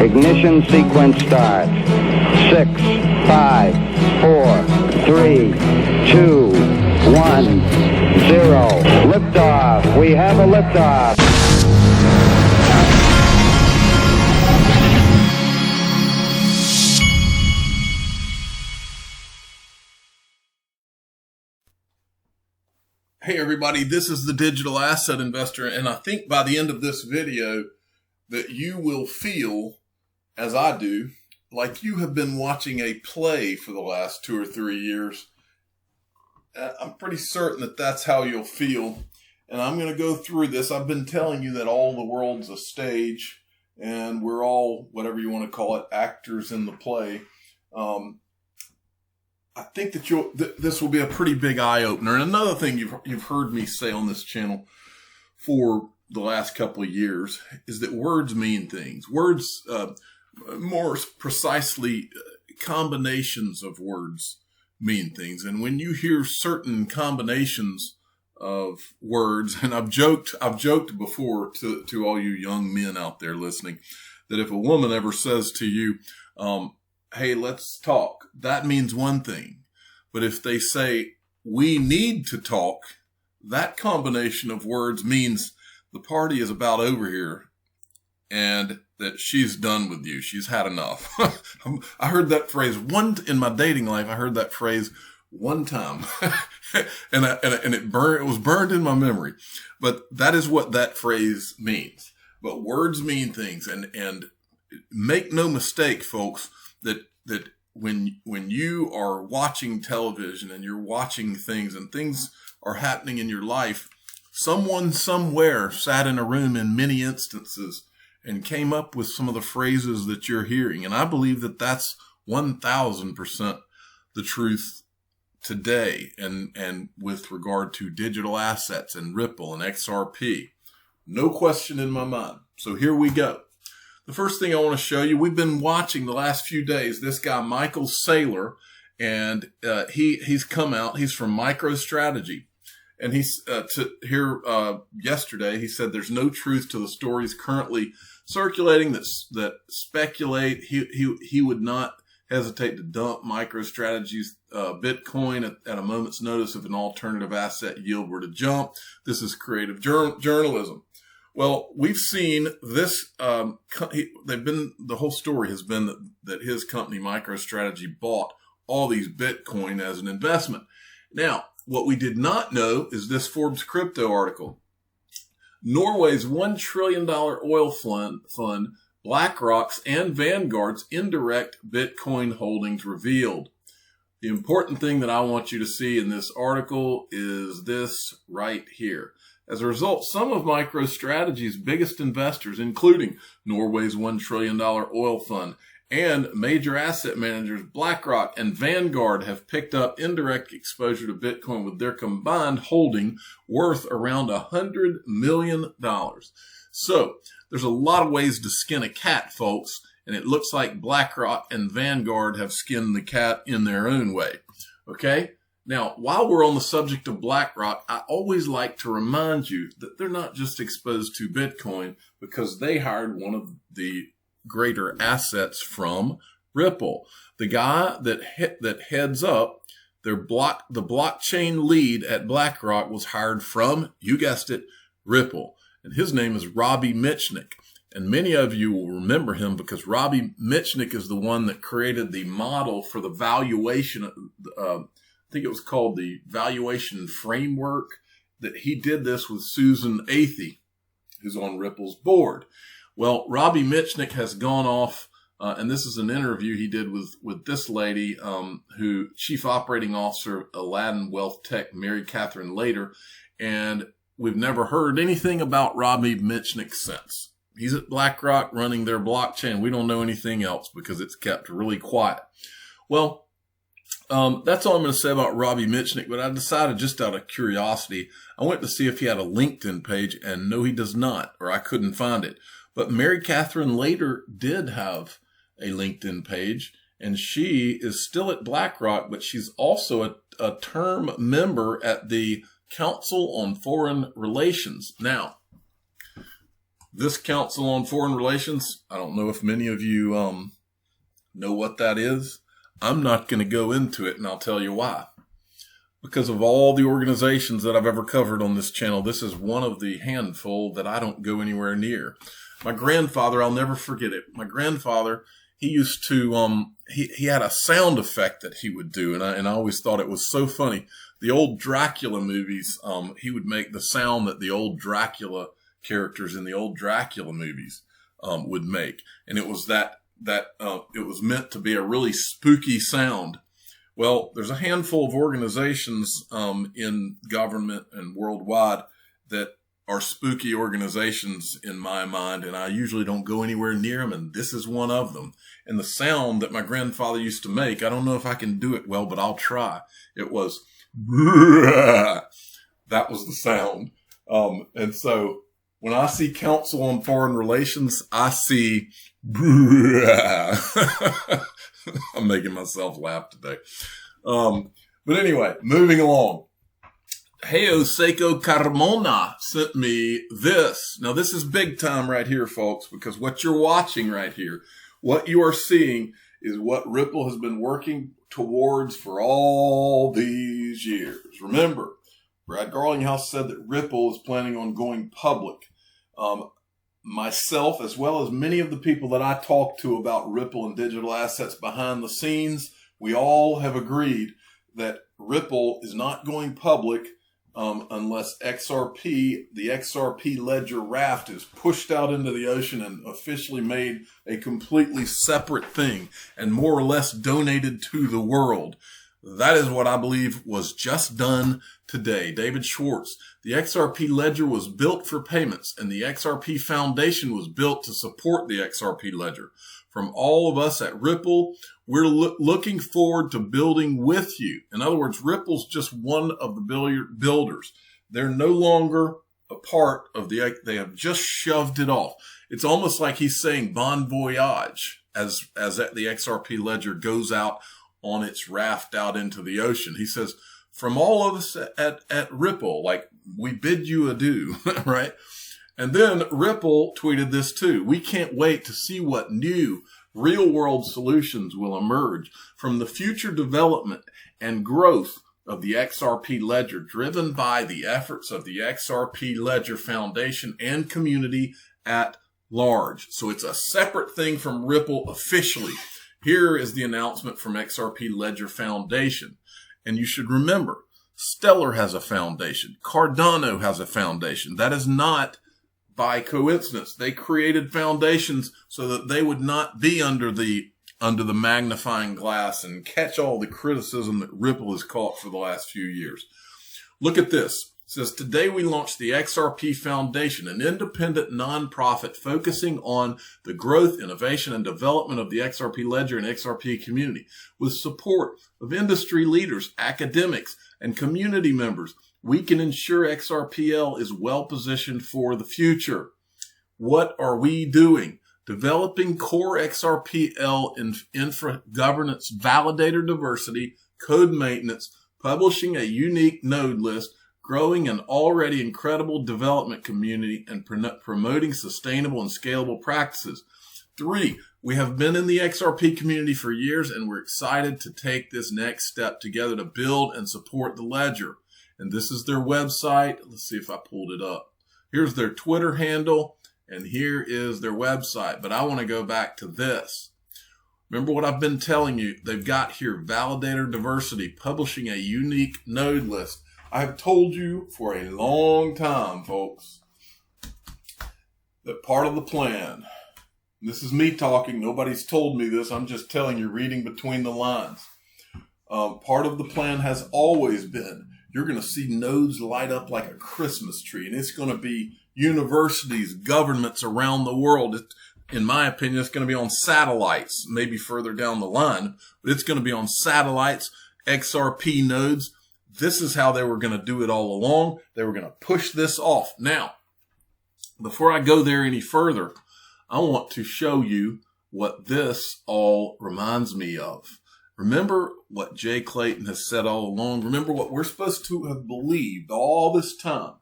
Ignition sequence starts. 6, 5, 4, 3, 2, 1, 0. Liftoff. We have a liftoff. Hey everybody, this is the Digital Asset Investor, and I think by the end of this video that you will feel, as I do, like you have been watching a play for the last 2 or 3 years. I'm pretty certain that that's how you'll feel, and I'm going to go through this. I've been telling you that all the world's a stage, and we're all, whatever you want to call it, actors in the play. I think that this will be a pretty big eye-opener. And another thing you've heard me say on this channel for the last couple of years is that words mean things. Words, more precisely, combinations of words mean things. And when you hear certain combinations of words, and I've joked before to all you young men out there listening, that if a woman ever says to you, hey, let's talk, that means one thing. But if they say, we need to talk, that combination of words means the party is about over here and that she's done with you. She's had enough. I heard that phrase in my dating life. I heard that phrase one time and it was burned in my memory. But that is what that phrase means. But words mean things, and make no mistake, folks, that when you are watching television and you're watching things and things are happening in your life, someone somewhere sat in a room in many instances and came up with some of the phrases that you're hearing. And I believe that that's 1000% the truth today. And with regard to digital assets and Ripple and XRP, no question in my mind. So here we go. The first thing I want to show you, we've been watching the last few days, this guy, Michael Saylor, and he's come out. He's from MicroStrategy. And he's yesterday, he said there's no truth to the stories currently circulating that speculate. He would not hesitate to dump MicroStrategy's Bitcoin at a moment's notice if an alternative asset yield were to jump. This is creative journalism. Well, we've seen this, the whole story has been that his company, MicroStrategy, bought all these Bitcoin as an investment. Now, what we did not know is this Forbes crypto article. Norway's $1 trillion oil fund, BlackRock's and Vanguard's indirect Bitcoin holdings revealed. The important thing that I want you to see in this article is this right here. As a result, some of MicroStrategy's biggest investors, including Norway's $1 trillion oil fund and major asset managers BlackRock and Vanguard, have picked up indirect exposure to Bitcoin with their combined holding worth around $100 million. So there's a lot of ways to skin a cat, folks, and it looks like BlackRock and Vanguard have skinned the cat in their own way. Okay? Now, while we're on the subject of BlackRock, I always like to remind you that they're not just exposed to Bitcoin because they hired one of the greater assets from Ripple. The guy that heads up the blockchain lead at BlackRock was hired from, you guessed it, Ripple. And his name is Robbie Mitchnick. And many of you will remember him because Robbie Mitchnick is the one that created the model for the valuation I think it was called the valuation framework, that he did this with Susan Athey, who's on Ripple's board. Well, Robbie Mitchnick has gone off, and this is an interview he did with this lady, who Chief Operating Officer of Aladdin Wealth Tech, Mary Catherine Lader, and we've never heard anything about Robbie Mitchnick since. He's at BlackRock running their blockchain. We don't know anything else because it's kept really quiet. Well, that's all I'm going to say about Robbie Mitchnick, but I decided just out of curiosity, I went to see if he had a LinkedIn page, and no, he does not, or I couldn't find it. But Mary Catherine Lader did have a LinkedIn page, and she is still at BlackRock, but she's also a term member at the Council on Foreign Relations. Now, This Council on Foreign Relations, I don't know if many of you know what that is. I'm not going to go into it, and I'll tell you why. Because of all the organizations that I've ever covered on this channel, this is one of the handful that I don't go anywhere near. My grandfather, I'll never forget it. My grandfather, he used to, he had a sound effect that he would do, and I always thought it was so funny. The old Dracula movies, he would make the sound that the old Dracula characters in the old Dracula movies would make, and it was that it was meant to be a really spooky sound. Well, there's a handful of organizations in government and worldwide that are spooky organizations in my mind, and I usually don't go anywhere near them, and this is one of them. And the sound that my grandfather used to make, I don't know if I can do it well, but I'll try. It was, that was the sound. And so when I see Council on Foreign Relations, I see, I'm making myself laugh today. But anyway, moving along. Heyo Seiko Carmona sent me this. Now, this is big time right here, folks, because what you're watching right here, what you are seeing is what Ripple has been working towards for all these years. Remember, Brad Garlinghouse said that Ripple is planning on going public. Myself, as well as many of the people that I talk to about Ripple and digital assets behind the scenes, we all have agreed that Ripple is not going public unless the Xrp Ledger raft is pushed out into the ocean and officially made a completely separate thing and more or less donated to the world. That is what I believe was just done today. David Schwartz, the Xrp Ledger was built for payments, and the Xrp Foundation was built to support the Xrp Ledger. From all of us at Ripple, we're looking forward to building with you. In other words, Ripple's just one of the builders. They're no longer a part of they have just shoved it off. It's almost like he's saying bon voyage as the Xrp Ledger goes out on its raft out into the ocean. He says, from all of us at Ripple, like, we bid you adieu, right? And then Ripple tweeted this too. We can't wait to see what new real-world solutions will emerge from the future development and growth of the Xrp Ledger, driven by the efforts of the Xrp Ledger Foundation and community at large. So it's a separate thing from Ripple officially. Here is the announcement from Xrp Ledger Foundation. And you should remember, Stellar has a foundation. Cardano has a foundation. That is not by coincidence. They created foundations so that they would not be under the magnifying glass and catch all the criticism that Ripple has caught for the last few years. Look at this. It says, today we launched the Xrp Foundation, an independent nonprofit focusing on the growth, innovation, and development of the Xrp Ledger and Xrp community, with support of industry leaders, academics, and community members. We can ensure XRPL is well positioned for the future. What are we doing? Developing core XRPL infra governance, validator diversity, code maintenance, publishing a unique node list, growing an already incredible development community, and promoting sustainable and scalable practices. 3, we have been in the XRP community for years, and we're excited to take this next step together to build and support the ledger. And this is their website. Let's see if I pulled it up. Here's their Twitter handle, and here is their website. But I want to go back to this. Remember what I've been telling you. They've got here validator diversity, publishing a unique node list. I've told you for a long time, folks, that part of the plan, this is me talking, nobody's told me this, I'm just telling you, reading between the lines. Part of the plan has always been, you're going to see nodes light up like a Christmas tree, and it's going to be universities, governments around the world. In my opinion, it's going to be on satellites, maybe further down the line, but it's going to be on satellites, XRP nodes. This is how they were going to do it all along. They were going to push this off. Now, before I go there any further, I want to show you what this all reminds me of. Remember what Jay Clayton has said all along. Remember what we're supposed to have believed all this time.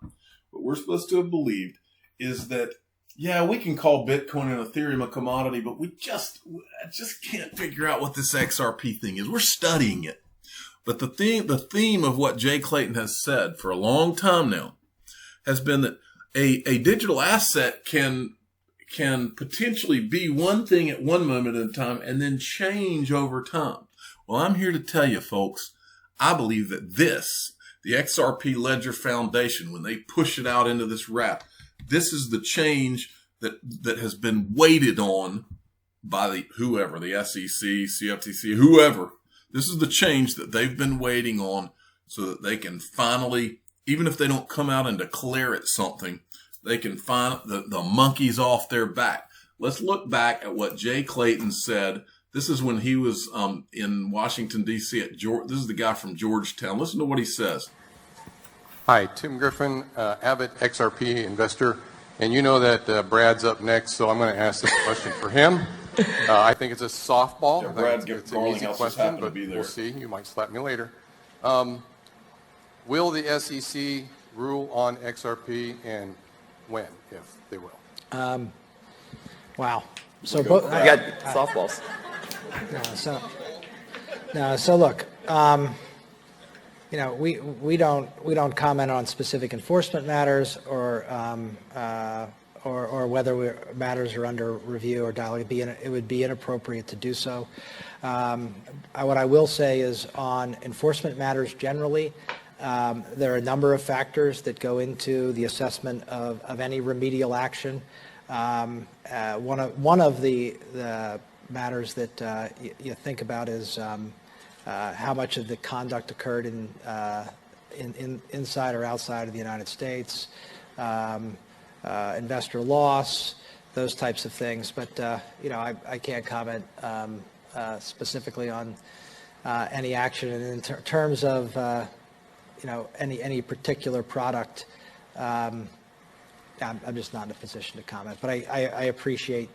What we're supposed to have believed is that yeah, we can call Bitcoin and Ethereum a commodity, but I just can't figure out what this XRP thing is. We're studying it. But the theme of what Jay Clayton has said for a long time now has been that a digital asset can potentially be one thing at one moment in time and then change over time. Well, I'm here to tell you, folks, I believe that the Xrp Ledger Foundation, when they push it out into this wrap, this is the change that has been waited on by the SEC, CFTC, whoever. This is the change that they've been waiting on so that they can finally, even if they don't come out and declare it something, they can find the monkeys off their back. Let's look back at what Jay Clayton said. This is when he was in Washington, D.C. This is the guy from Georgetown. Listen to what he says. Hi, Tim Griffin, avid XRP investor. And you know that Brad's up next, so I'm going to ask this question for him. I think it's a softball. Yeah, Brad it's an easy question, but we'll see. You might slap me later. Will the SEC rule on XRP, and when, if they will? Wow. So I got softballs. So look, we don't comment on specific enforcement matters or whether matters are under review or dialogue. It would be inappropriate to do so. What I will say is on enforcement matters generally, there are a number of factors that go into the assessment of any remedial action. One of the matters that you think about is how much of the conduct occurred in inside or outside of the United States, investor loss, those types of things. But I can't comment specifically on any action. And in terms of any particular product, I'm just not in a position to comment. But I appreciate.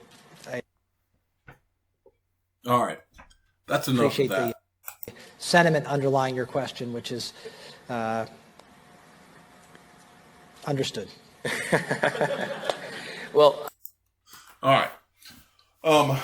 All right, that's enough of that. The sentiment underlying your question, which is understood. Well, all right.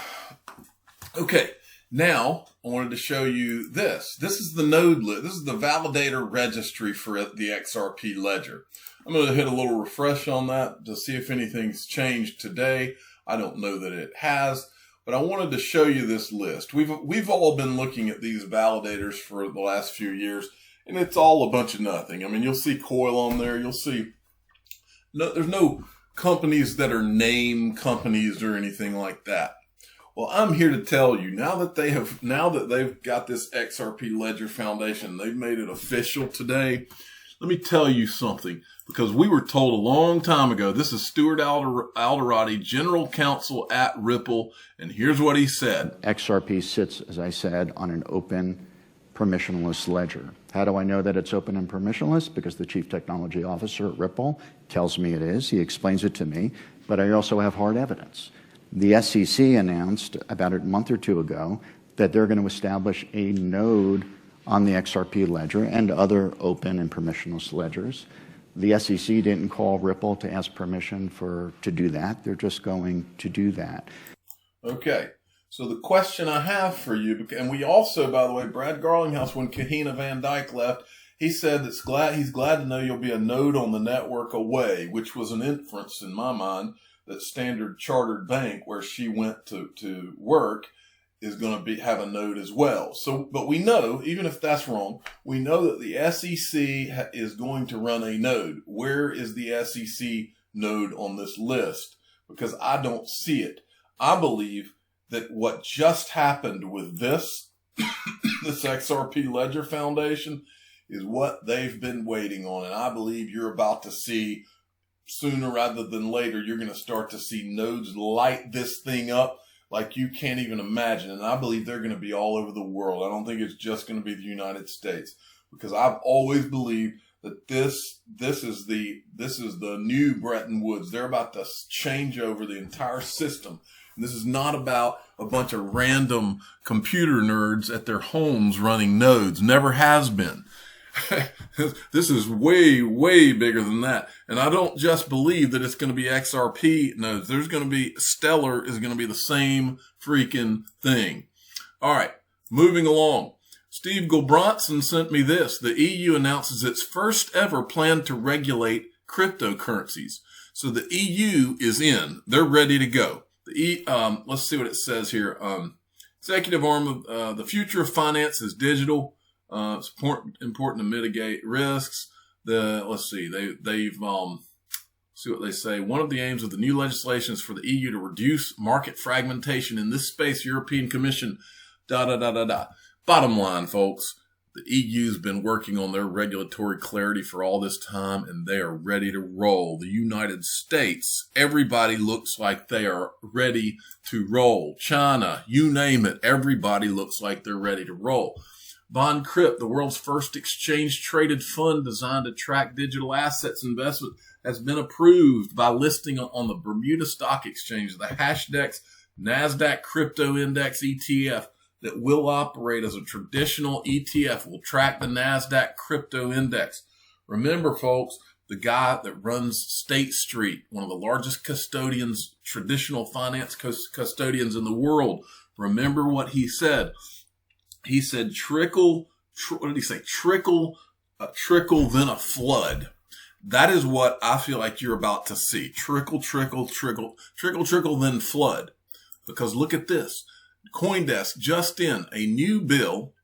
Okay. Now I wanted to show you this. This is the node list. This is the Validator registry for the XRP Ledger. I'm going to hit a little refresh on that to see if anything's changed today. I don't know that it has, but I wanted to show you this list. We've all been looking at these validators for the last few years, and it's all a bunch of nothing. I mean, you'll see Coil on there. You'll see there's no companies that are name companies or anything like that. Well, I'm here to tell you now that they've got this Xrp Ledger Foundation, they've made it official today. Let me tell you something, because we were told a long time ago. This is Stuart Alderati, General Counsel at Ripple, and here's what he said. XRP sits, as I said, on an open, permissionless ledger. How do I know that it's open and permissionless? Because the Chief Technology Officer at Ripple tells me it is. He explains it to me, but I also have hard evidence. The SEC announced about a month or two ago that they're going to establish a node on the XRP ledger and other open and permissionless ledgers. The SEC didn't call Ripple to ask permission to do that. They're just going to do that. Okay. So the question I have for you, and we also, by the way, Brad Garlinghouse, when Kahina Van Dyke left, he said he's glad to know you'll be a node on the network away, which was an inference in my mind that Standard Chartered Bank, where she went to work, is going to have a node as well. So, but we know, even if that's wrong, we know that the SEC is going to run a node. Where is the SEC node on this list? Because I don't see it. I believe that what just happened with this XRP Ledger Foundation is what they've been waiting on. And I believe you're about to see, sooner rather than later, you're going to start to see nodes light this thing up like you can't even imagine. And I believe they're going to be all over the world. I don't think it's just going to be the United States, because I've always believed that this is the new Bretton Woods. They're about to change over the entire system. And this is not about a bunch of random computer nerds at their homes running nodes. Never has been. This is way, way bigger than that. And I don't just believe that it's going to be XRP nodes. There's going to be Stellar is going to be the same freaking thing. All right, moving along. Steve Gulbranson sent me this. The EU announces its first ever plan to regulate cryptocurrencies. So the EU is in. They're ready to go. Let's see what it says here. Executive arm of the future of finance is digital. It's important to mitigate risks. Let's see. They've see what they say. One of the aims of the new legislation is for the EU to reduce market fragmentation in this space. European Commission. Bottom line, folks. The EU's been working on their regulatory clarity for all this time, and they are ready to roll. The United States, everybody looks like they are ready to roll. China, you name it, everybody looks like they're ready to roll. BondCrypt, the world's first exchange-traded fund designed to track digital assets investment, has been approved by listing on the Bermuda Stock Exchange, the Hashdex NASDAQ Crypto Index ETF. That will operate as a traditional ETF, will track the NASDAQ crypto index. Remember, folks, the guy that runs State Street, one of the largest custodians, traditional finance custodians in the world, remember what he said. He said, trickle, what did he say? Trickle, then a flood. That is what I feel like you're about to see. Trickle, then flood. Because look at this. CoinDesk just in a new bill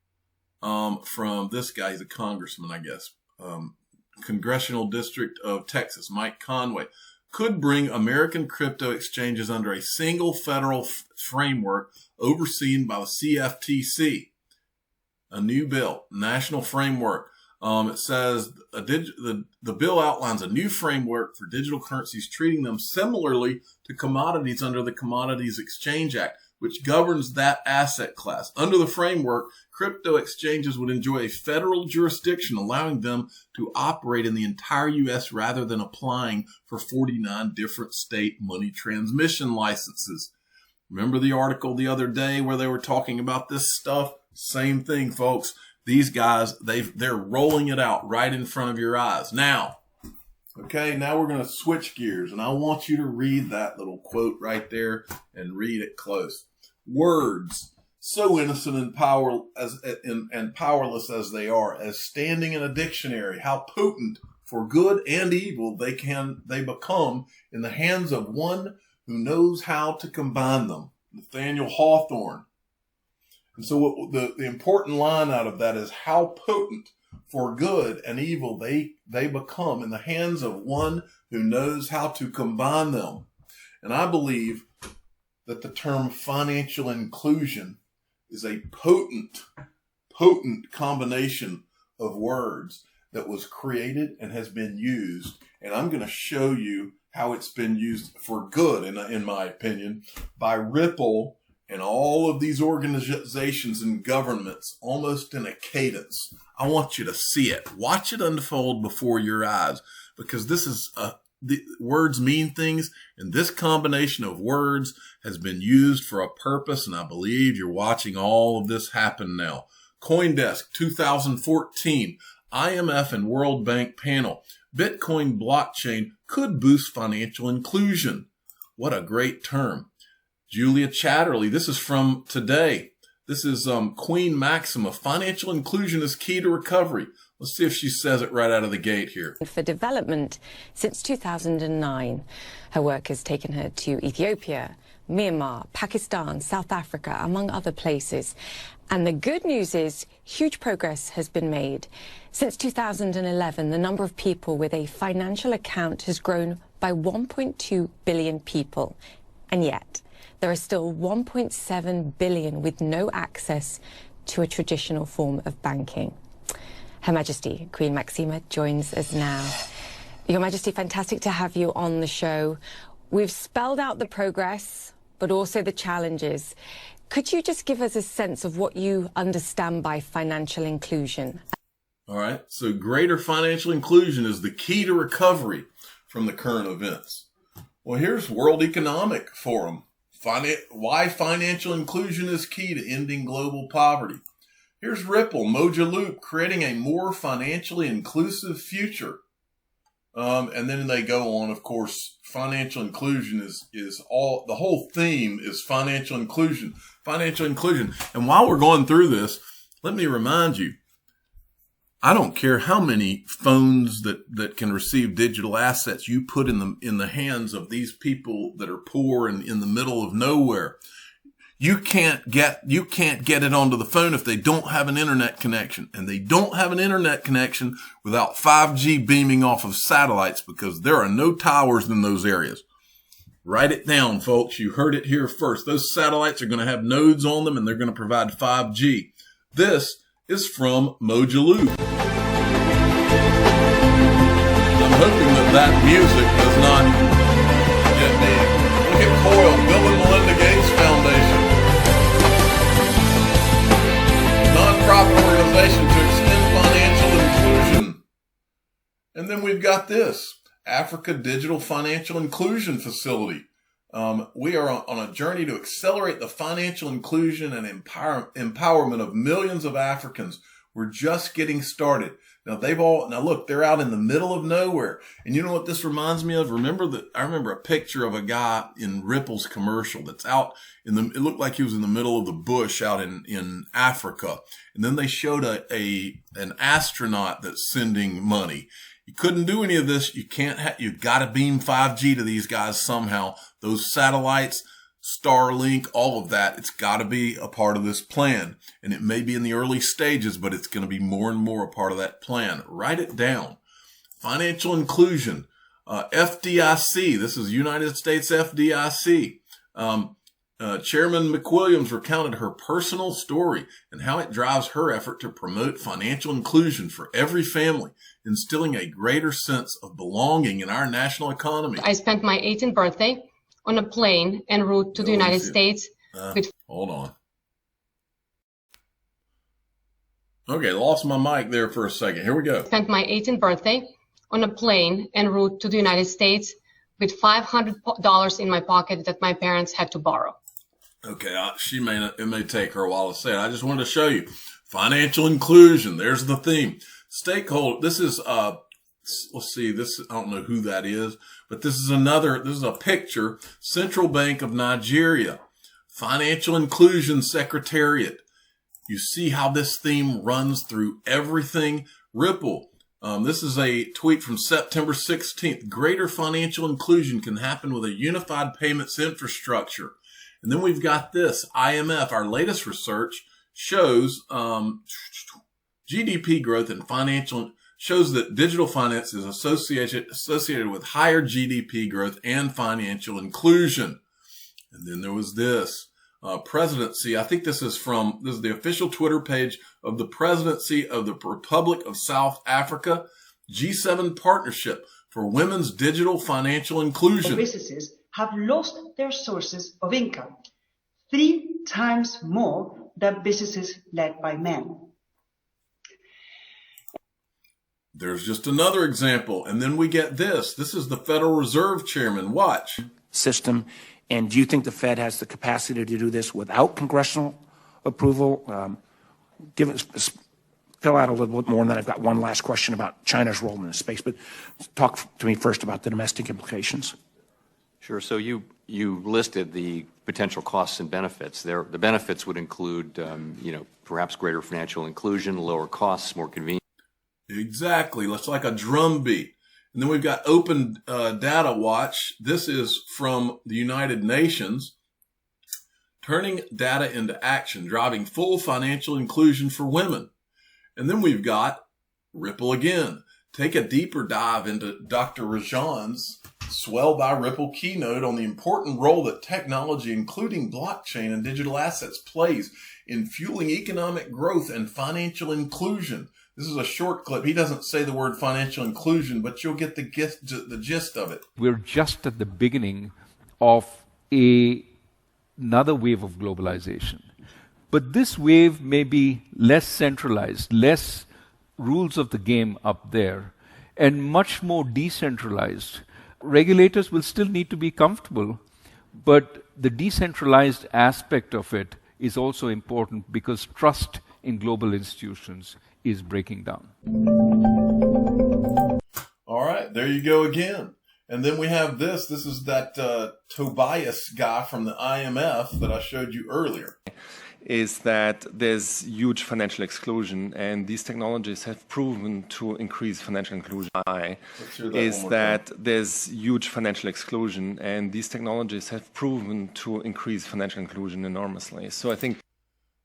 from this guy. He's a congressman, I guess. Congressional District of Texas, Mike Conway, could bring American crypto exchanges under a single federal framework overseen by the CFTC. A new bill, national framework. It says the bill outlines a new framework for digital currencies, treating them similarly to commodities under the Commodities Exchange Act, which governs that asset class. Under the framework, crypto exchanges would enjoy a federal jurisdiction, allowing them to operate in the entire U.S. rather than applying for 49 different state money transmission licenses. Remember the article the other day where they were talking about this stuff? Same thing, folks. These guys, they're rolling it out right in front of your eyes. Now we're going to switch gears, and I want you to read that little quote right there and read it close. Words, so innocent and powerless as they are, as standing in a dictionary, how potent for good and evil they become in the hands of one who knows how to combine them. Nathaniel Hawthorne. And so the important line out of that is how potent for good and evil they become in the hands of one who knows how to combine them. And I believe that the term financial inclusion is a potent combination of words that was created and has been used. And I'm going to show you how it's been used for good, in my opinion, by Ripple and all of these organizations and governments, almost in a cadence. I want you to see it. Watch it unfold before your eyes, because this is the words mean things, and this combination of words has been used for a purpose, and I believe you're watching all of this happen now. CoinDesk 2014, IMF and World Bank panel. Bitcoin blockchain could boost financial inclusion. What a great term. Julia Chatterley, this is from today. This is Queen Maxima. Financial inclusion is key to recovery. Let's see if she says it right out of the gate here. For development since 2009. Her work has taken her to Ethiopia, Myanmar, Pakistan, South Africa, among other places. And the good news is huge progress has been made. Since 2011, the number of people with a financial account has grown by 1.2 billion people. And yet, there are still 1.7 billion with no access to a traditional form of banking. Her Majesty, Queen Maxima, joins us now. Your Majesty, fantastic to have you on the show. We've spelled out the progress, but also the challenges. Could you just give us a sense of what you understand by financial inclusion? All right. So greater financial inclusion is the key to recovery from the current events. Well, here's World Economic Forum. Why financial inclusion is key to ending global poverty. Here's Ripple, Moja Loop, creating a more financially inclusive future. And then they go on, of course, financial inclusion is all, the whole theme is financial inclusion. And while we're going through this, let me remind you, I don't care how many phones that can receive digital assets you put in the hands of these people that are poor and in the middle of nowhere. You can't get it onto the phone if they don't have an internet connection. And they don't have an internet connection without 5G beaming off of satellites, because there are no towers in those areas. Write it down, folks. You heard it here first. Those satellites are going to have nodes on them, and they're going to provide 5G. This is from Moja Loop. I'm hoping that music does not get me. Look at Coil, Bill and Melinda Gates Foundation. Non-profit organization to extend financial inclusion. And then we've got this, Africa Digital Financial Inclusion Facility. We are on a journey to accelerate the financial inclusion and empowerment of millions of Africans. We're just getting started. Now look, they're out in the middle of nowhere. And you know what this reminds me of? I remember a picture of a guy in Ripple's commercial that's out it looked like he was in the middle of the bush out in Africa. And then they showed an astronaut that's sending money. You couldn't do any of this. You've got to beam 5G to these guys somehow. Those satellites, Starlink, all of that, it's got to be a part of this plan. And it may be in the early stages, but it's going to be more and more a part of that plan. Write it down. Financial inclusion. FDIC. This is United States FDIC. Chairman McWilliams recounted her personal story and how it drives her effort to promote financial inclusion for every family, instilling a greater sense of belonging in our national economy. I spent my 18th birthday on a plane en route to the United States. Hold on. Okay, lost my mic there for a second. Here we go. Spent my 18th birthday on a plane en route to the United States with $500 in my pocket that my parents had to borrow. Okay, it may take her a while to say it. I just wanted to show you financial inclusion. There's the theme. Stakeholder. This is let's see. This I don't know who that is, but this is a picture. Central Bank of Nigeria, Financial Inclusion Secretariat. You see how this theme runs through everything. Ripple. This is a tweet from September 16th. Greater financial inclusion can happen with a unified payments infrastructure. And then we've got this, IMF. Our latest research shows GDP growth and shows that digital finance is associated with higher GDP growth and financial inclusion. And then there was this. Presidency. I think this is the official Twitter page of the Presidency of the Republic of South Africa, G7 Partnership for Women's Digital Financial Inclusion. Businesses have lost their sources of income 3 times more than businesses led by men. There's just another example. And then we get this. This is the Federal Reserve Chairman. Watch. System. And do you think the Fed has the capacity to do this without congressional approval? Fill out a little bit more, and then I've got one last question about China's role in this space. But talk to me first about the domestic implications. Sure. So you listed the potential costs and benefits. The benefits would include, perhaps greater financial inclusion, lower costs, more convenient. Exactly. That's like a drum beat. And then we've got Open Data Watch. This is from the United Nations. Turning data into action, driving full financial inclusion for women. And then we've got Ripple again. Take a deeper dive into Dr. Rajan's Swell by Ripple keynote on the important role that technology, including blockchain and digital assets, plays in fueling economic growth and financial inclusion. This is a short clip. He doesn't say the word financial inclusion, but you'll get the gist of it. We're just at the beginning of another wave of globalization. But this wave may be less centralized, less rules of the game up there, and much more decentralized. Regulators will still need to be comfortable, but the decentralized aspect of it is also important because trust in global institutions is breaking down. All right, there you go again. And then we have this. This is that Tobias guy from the IMF that I showed you earlier. Is that there's huge financial exclusion, and these technologies have proven to increase financial inclusion. Is that there's huge financial exclusion, and these technologies have proven to increase financial inclusion enormously. So I think.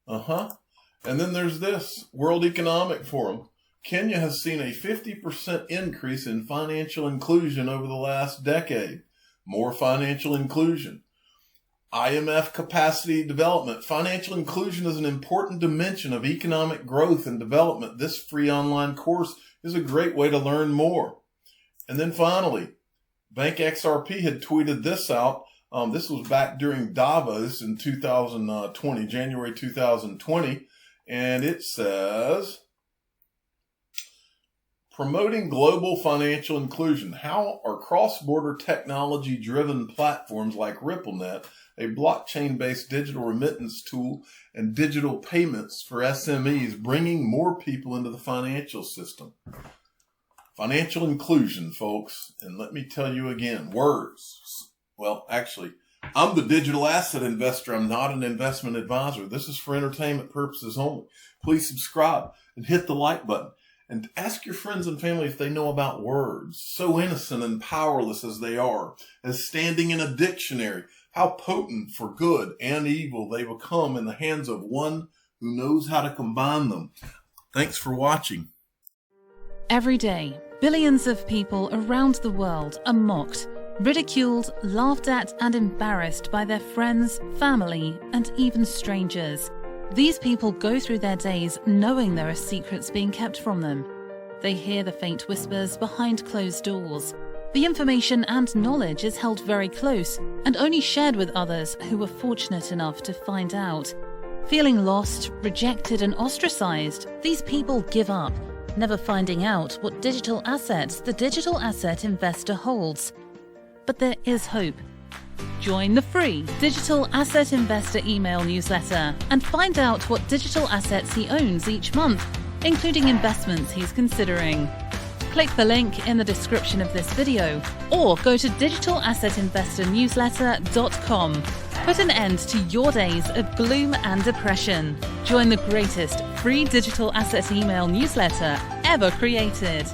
And then there's this World Economic Forum. Kenya has seen a 50% increase in financial inclusion over the last decade. More financial inclusion. IMF capacity development. Financial inclusion is an important dimension of economic growth and development. This free online course is a great way to learn more. And then finally, Bank XRP had tweeted this out. This was back during Davos in 2020, January 2020. And it says, promoting global financial inclusion. How are cross-border technology-driven platforms like RippleNet, a blockchain-based digital remittance tool, and digital payments for SMEs bringing more people into the financial system? Financial inclusion, folks. And let me tell you again, words. Well, actually, I'm the digital asset investor. I'm not an investment advisor. This is for entertainment purposes only. Please subscribe and hit the like button. And ask your friends and family if they know about words, so innocent and powerless as they are, as standing in a dictionary, how potent for good and evil they become in the hands of one who knows how to combine them. Thanks for watching. Every day, billions of people around the world are mocked, ridiculed, laughed at, and embarrassed by their friends, family, and even strangers. These people go through their days knowing there are secrets being kept from them. They hear the faint whispers behind closed doors. The information and knowledge is held very close and only shared with others who were fortunate enough to find out. Feeling lost, rejected, and ostracized, these people give up, never finding out what digital assets the digital asset investor holds. But there is hope. Join the free Digital Asset Investor email newsletter and find out what digital assets he owns each month, including investments he's considering. Click the link in the description of this video or go to digitalassetinvestornewsletter.com. Put an end to your days of gloom and depression. Join the greatest free digital asset email newsletter ever created.